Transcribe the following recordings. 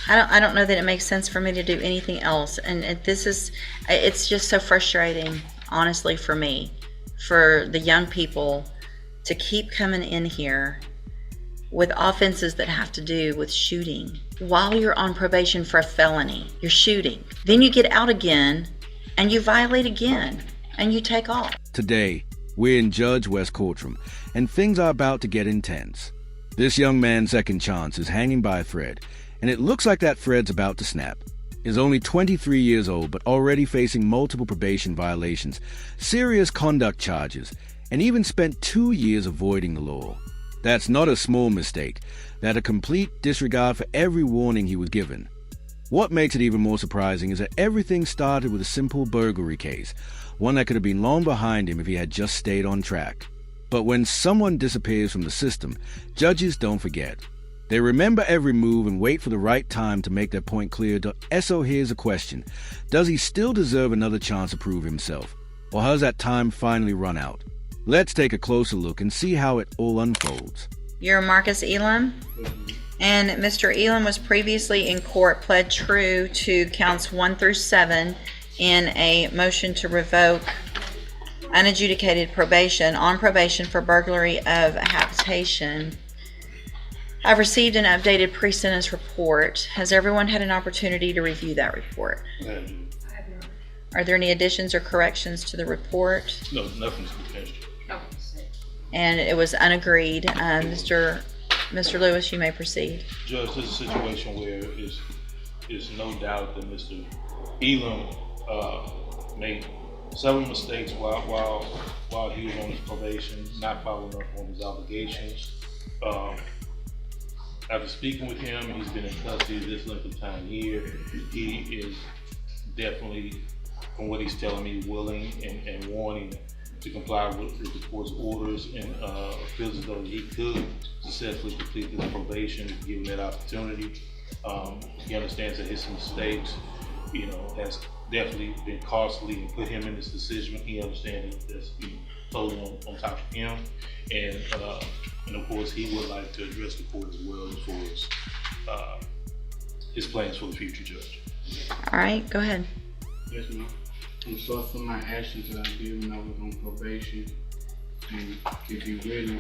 I don't know that it makes sense for me to do anything else. And it's just so frustrating, honestly, for me, for the young people to keep coming in here with offenses that have to do with shooting. While you're on probation for a felony, you're shooting. Then you get out again and you violate again and you take off. Today, we're in Judge West's courtroom, and things are about to get intense. This young man's second chance is hanging by a thread, and it looks like that thread's about to snap. He's only 23 years old, but already facing multiple probation violations, serious conduct charges, and even spent 2 years avoiding the law. That's not a small mistake. That's a complete disregard for every warning he was given. What makes it even more surprising is that everything started with a simple burglary case, one that could have been long behind him if he had just stayed on track. But when someone disappears from the system, judges don't forget. They remember every move and wait for the right time to make their point clear. So here's a question. Does he still deserve another chance to prove himself? Or has that time finally run out? Let's take a closer look and see how it all unfolds. You're Marcus Elam? And Mr. Elam was previously in court, pled true to counts 1 through 7 in a motion to revoke unadjudicated probation for burglary of a habitation. I've received an updated pre-sentence report. Has everyone had an opportunity to review that report? Are there any additions or corrections to the report? No, nothing's been changed. And it was unagreed. Mr. Lewis, you may proceed. Judge, this is a situation where it's no doubt that Mr. Elam made several mistakes while he was on his probation, not following up on his obligations. After speaking with him, he's been in custody this length of time here. He is definitely, from what he's telling me, willing and wanting to comply with the court's orders, and feels as though he could successfully complete his probation given that opportunity. He understands that his mistakes, has definitely been costly and put him in this decision. He understands that's totally on top of him, and of course he would like to address the court as well as far as his plans for the future, Judge. All right, go ahead. Yes, ma'am. I'm sorry for my actions that I did when I was on probation. And if you really,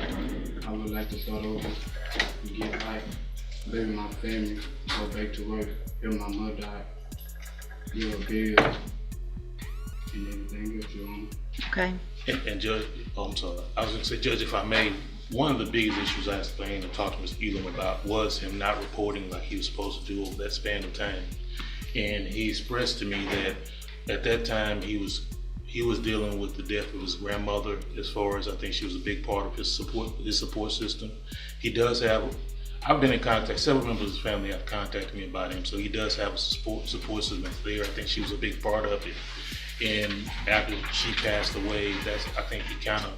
I would like to start over and get right, live with my family, go back to work, help my mother out, give her bills, and everything else, Your Honor. Okay. And Judge, I'm sorry. I was going to say, Judge, if I may, one of the biggest issues I explained and talked to Mr. Elam about was him not reporting like he was supposed to do over that span of time. And he expressed to me that at that time he was dealing with the death of his grandmother, as far as I think she was a big part of his support system. He does have, I've been in contact, several members of his family have contacted me about him, so he does have a support system there. I think she was a big part of it. And after she passed away, I think he kind of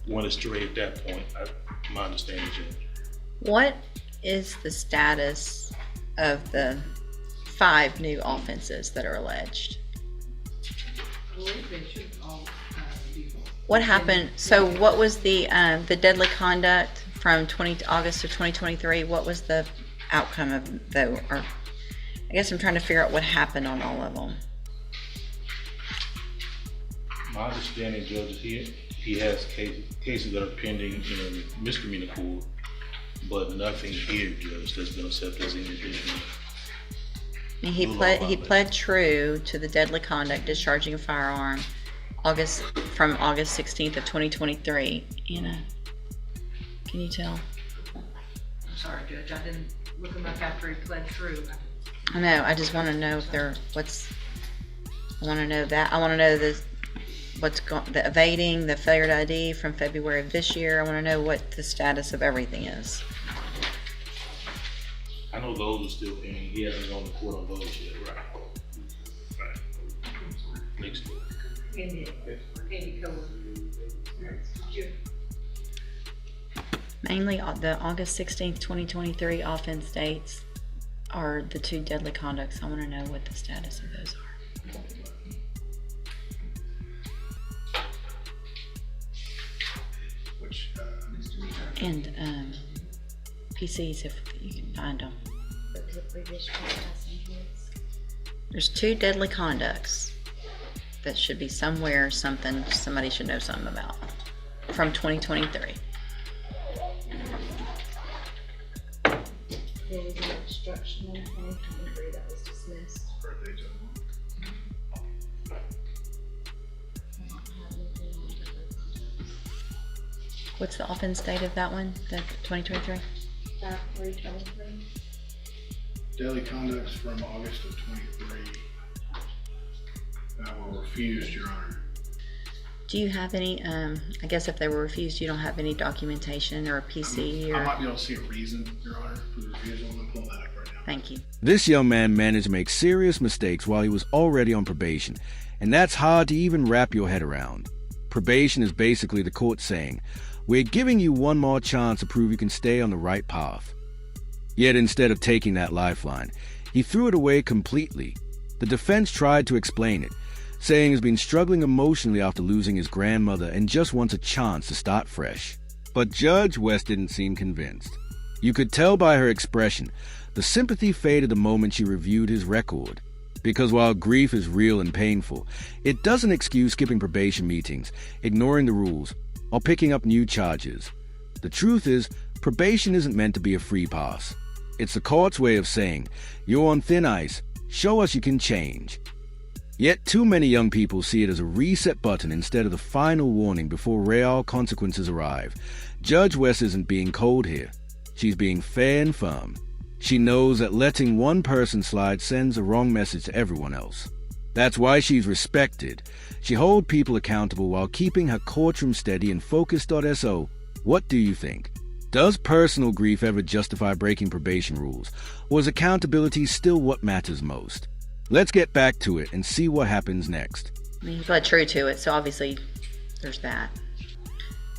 went astray at that point, my understanding, Judge. What is the status of the 5 new offenses that are alleged? What happened? So what was the deadly conduct from August of 2023? What was the outcome of those? Or I guess I'm trying to figure out what happened on all of them. My understanding, Judge, is he has cases that are pending in misdemeanor court, but nothing here, Judge, that's been accepted as any additional. And he pled true to the deadly conduct, discharging a firearm, from August 16th of 2023. Anna, can you tell? I'm sorry, Judge. I didn't look him up after he pled true. I know. I just want to know if I want to know that. I want to know the evading, the failure to ID from February of this year. I want to know what the status of everything is. I know those are still pending. He hasn't gone to court on those yet, right? Next door. Mainly the August 16th, 2023 offense dates are the 2 deadly conducts. I want to know what the status of those are. Which misdemeanor? And PCs, if you can find them. was a previous trespassing case. There's 2 deadly conducts that should be somewhere, somebody should know something about from 2023. There was an obstruction in 2023 that was dismissed. Birthday gentleman. I don't have anything on deadly conducts. What's the offense date of that one, the 2023? 5/3/23. Daily conducts from August of 23 were refused, Your Honor. Do you have any, I guess if they were refused, you don't have any documentation or a PC I or? might be able to see a reason, Your Honor, for the refusal. I'm going to pull that up right now. Thank you. This young man managed to make serious mistakes while he was already on probation, and that's hard to even wrap your head around. Probation is basically the court saying, we're giving you one more chance to prove you can stay on the right path. Yet instead of taking that lifeline, he threw it away completely. The defense tried to explain it, saying he's been struggling emotionally after losing his grandmother and just wants a chance to start fresh. But Judge West didn't seem convinced. You could tell by her expression, the sympathy faded the moment she reviewed his record. Because while grief is real and painful, it doesn't excuse skipping probation meetings, ignoring the rules, or picking up new charges. The truth is, probation isn't meant to be a free pass. It's the court's way of saying, you're on thin ice, show us you can change. Yet too many young people see it as a reset button instead of the final warning before real consequences arrive. Judge West isn't being cold here. She's being fair and firm. She knows that letting one person slide sends a wrong message to everyone else. That's why she's respected. She holds people accountable while keeping her courtroom steady and focused.so. What do you think? Does personal grief ever justify breaking probation rules? Or is accountability still what matters most? Let's get back to it and see what happens next. I mean, he pled true to it, so obviously there's that.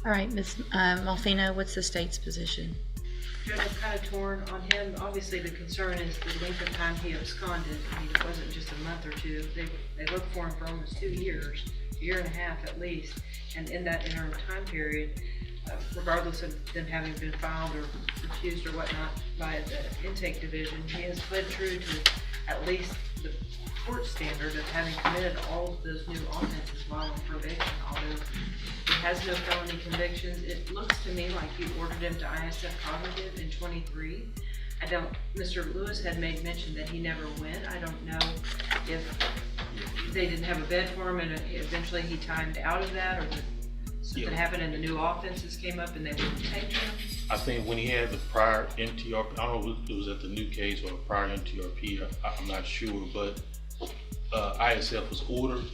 All right, Ms. Malfino, what's the state's position? Judge, I'm kind of torn on him. Obviously, the concern is the length of time he absconded. I mean, it wasn't just a month or two. They looked for him for almost 2 years, a year and a half at least. And in that interim time period, regardless of them having been filed or refused or whatnot by the intake division, he has pled true to at least the court standard of having committed all of those new offenses while on probation, although he has no felony convictions. It looks to me like you ordered him to ISF cognitive in 23. Mr. Lewis had made mention that he never went. I don't know if they didn't have a bed for him and eventually he timed out of that, or something happened and the new offenses came up and they wouldn't take him. I think when he had the prior MTRP, I don't know if it was at the new case or a prior MTRP, I'm not sure, but ISF was ordered,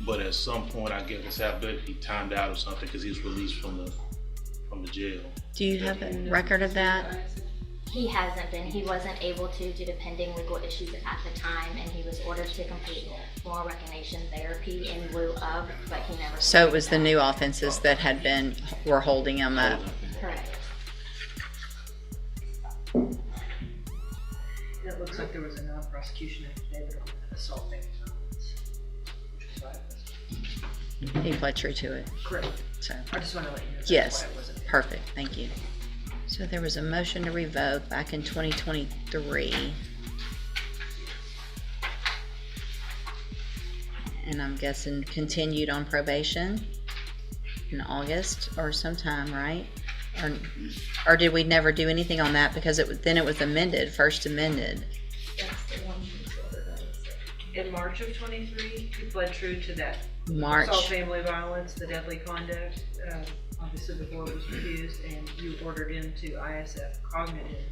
but at some point I guess he timed out or something because he was released from the jail. Do you have a record of that? He hasn't been. He wasn't able to due to pending legal issues at the time, and he was ordered to complete moral recognition therapy in lieu of, but he never. So it was the new offenses that were holding him up. Correct. It looks like there was a non-prosecution affidavit on the assault victim violence, which is why it was He pled true to it. correct. So, I just want to let you know that's yes, why it wasn't. perfect, thank you. So there was a motion to revoke back in 2023. And I'm guessing continued on probation in August or sometime, right? Or did we never do anything on that because then it was amended, first amended? That's the one he was ordered ISF. In March of 23, he pled true to that March. assault, family violence, the deadly conduct, obviously before it was refused, and you ordered him to ISF cognitive,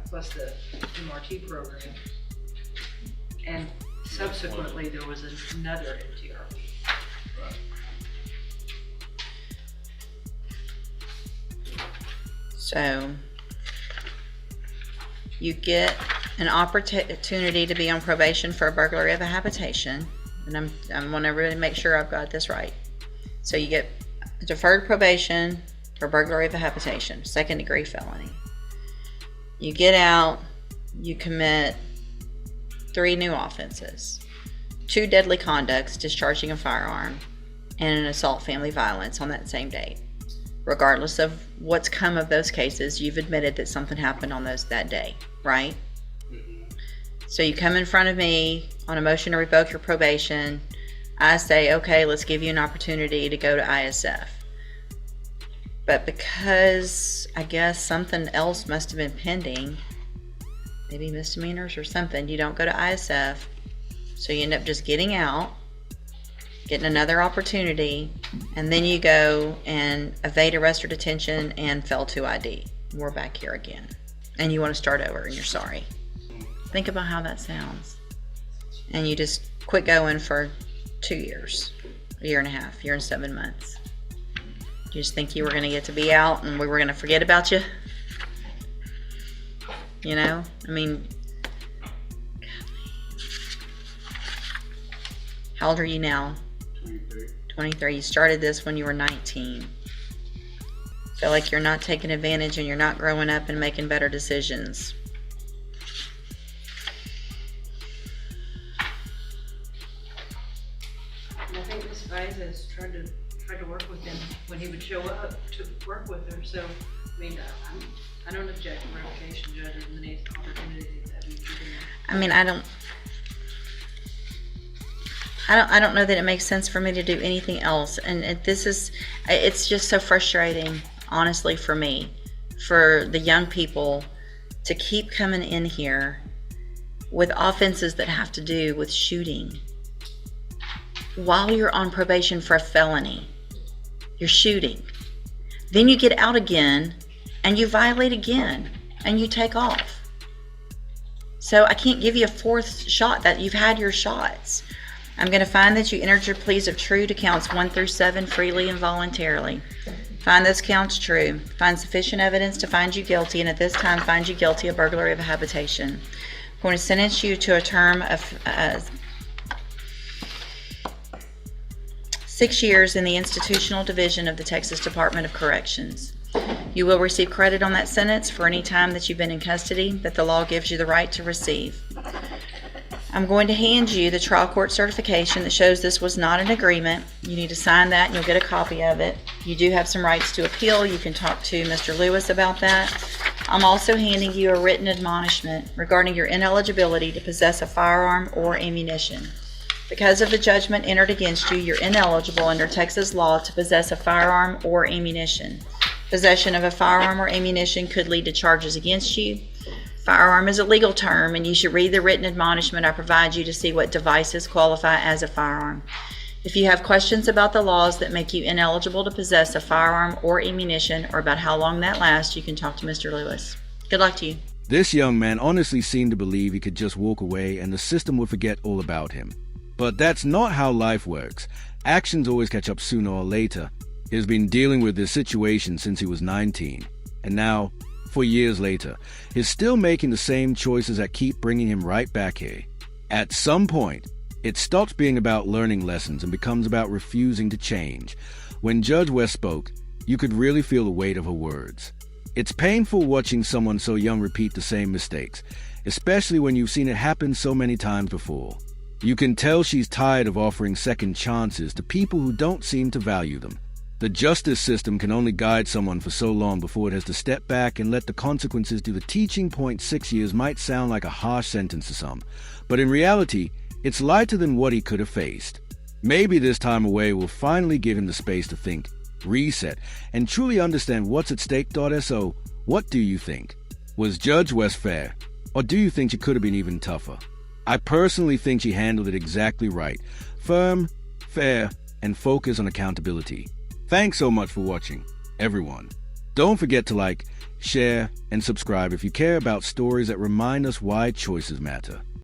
plus the MRT program. And subsequently, there was another MTRP. Right. So you get an opportunity to be on probation for a burglary of a habitation, and I'm going to really make sure I've got this right. So you get deferred probation for burglary of a habitation, second degree felony. You get out, you commit 3 new offenses, 2 deadly conducts, discharging a firearm, and an assault family violence on that same date. Regardless of what's come of those cases, you've admitted that something happened on that day, right? Mm-hmm. So you come in front of me on a motion to revoke your probation. I say, okay, let's give you an opportunity to go to ISF. But because I guess something else must have been pending, maybe misdemeanors or something, you don't go to ISF. So you end up just getting out, getting another opportunity, and then you go and evade arrest or detention and fail to ID. We're back here again. And you want to start over and you're sorry. Think about how that sounds. And you just quit going for 2 years, a year and a half, year and 7 months. You just think you were going to get to be out and we were going to forget about you? You know? I mean, how old are you now? 23. 23. You started this when you were 19. Feel like you're not taking advantage and you're not growing up and making better decisions. And I think Ms. Vizes tried to work with him when he would show up to work with her, so, I mean, I don't object to revocation, Judge, and any opportunity that we give him. I mean, I don't know that it makes sense for me to do anything else. And it's just so frustrating, honestly, for me, for the young people to keep coming in here with offenses that have to do with shooting while you're on probation for a felony. You're shooting. Then you get out again and you violate again and you take off. So I can't give you a fourth shot. That you've had your shots. I'm going to find that you entered your pleas of true to counts 1 through 7 freely and voluntarily. Find those counts true. Find sufficient evidence to find you guilty, and at this time find you guilty of burglary of a habitation. I'm going to sentence you to a term of 6 years in the institutional division of the Texas Department of Corrections. You will receive credit on that sentence for any time that you've been in custody that the law gives you the right to receive. I'm going to hand you the trial court certification that shows this was not an agreement. You need to sign that and you'll get a copy of it. You do have some rights to appeal. You can talk to Mr. Lewis about that. I'm also handing you a written admonishment regarding your ineligibility to possess a firearm or ammunition. Because of the judgment entered against you, you're ineligible under Texas law to possess a firearm or ammunition. Possession of a firearm or ammunition could lead to charges against you. Firearm is a legal term, and you should read the written admonishment I provide you to see what devices qualify as a firearm. If you have questions about the laws that make you ineligible to possess a firearm or ammunition, or about how long that lasts, you can talk to Mr. Lewis. Good luck to you. This young man honestly seemed to believe he could just walk away and the system would forget all about him. But that's not how life works. Actions always catch up sooner or later. He has been dealing with this situation since he was 19, and now, 4 years later, he's still making the same choices that keep bringing him right back here. At some point, it stops being about learning lessons and becomes about refusing to change. When Judge West spoke, you could really feel the weight of her words. It's painful watching someone so young repeat the same mistakes, especially when you've seen it happen so many times before. You can tell she's tired of offering second chances to people who don't seem to value them. The justice system can only guide someone for so long before it has to step back and let the consequences do the teaching. 6 years might sound like a harsh sentence to some, but in reality, it's lighter than what he could have faced. Maybe this time away will finally give him the space to think, reset, and truly understand what's at stake. So, what do you think? Was Judge West fair, or do you think she could have been even tougher? I personally think she handled it exactly right. Firm, fair, and focused on accountability. Thanks so much for watching, everyone. Don't forget to like, share, and subscribe if you care about stories that remind us why choices matter.